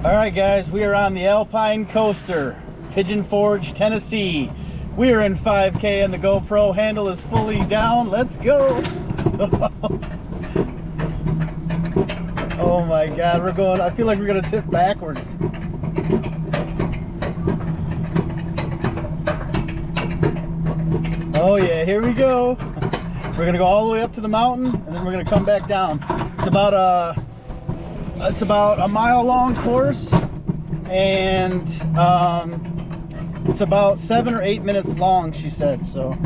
All right, guys, we are on the Alpine coaster, Pigeon Forge, Tennessee. We are in 5K and the GoPro handle is fully down. Let's go. Oh my God, we're going, I feel like we're gonna tip backwards. Oh yeah, here we go. We're gonna go all the way up to the mountain and then we're gonna come back down. It's about a mile long course, and it's about 7 or 8 minutes long, she said. So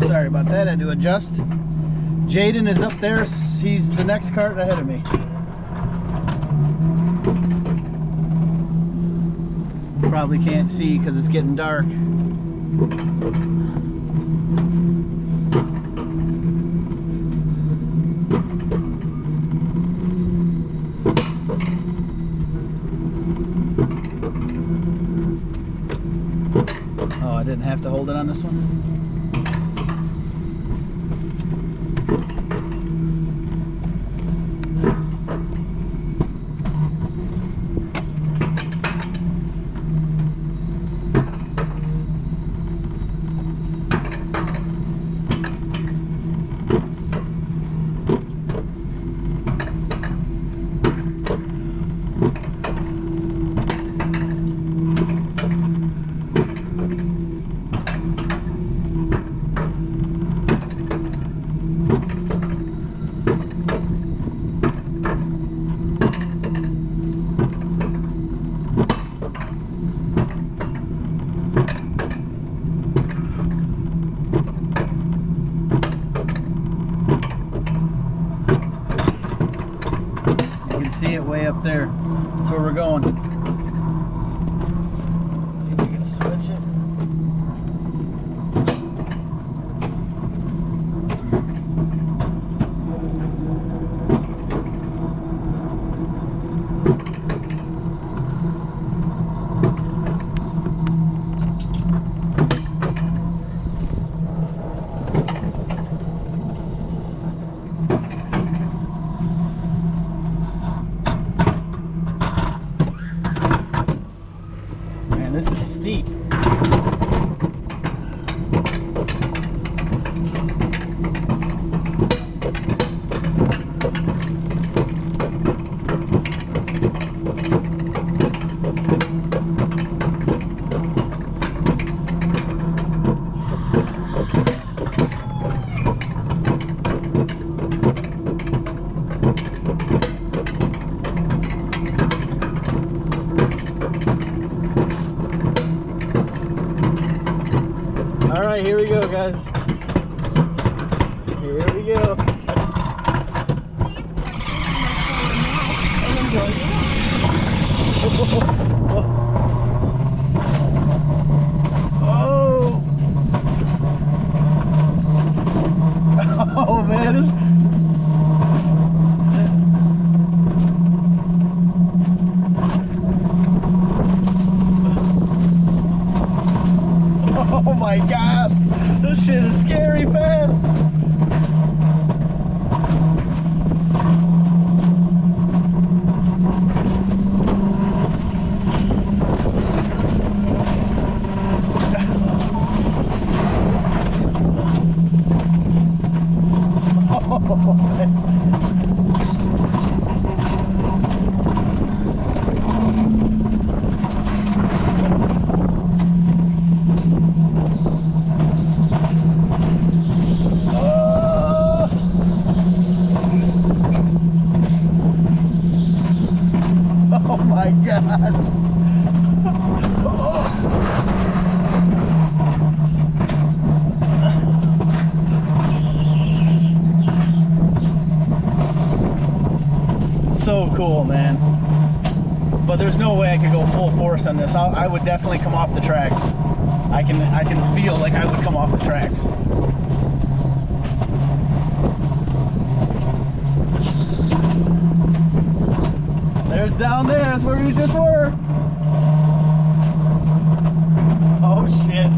sorry about that, I had to adjust. Jaden is up there, he's the next cart ahead of me. Probably can't see because it's getting dark. Oh, I didn't have to hold it on this one. See it way up there. That's where we're going. See if we can switch it. This is steep. All right, here we go, guys. Here we go. Please press your mouth and enjoy the Oh! Oh man, this. Oh my God, this shit is scary fast. Oh my God. So cool, man. But there's no way I could go full force on this. I would definitely come off the tracks. I can feel like I would come off the tracks. There's down there, that's where we just were. Oh shit.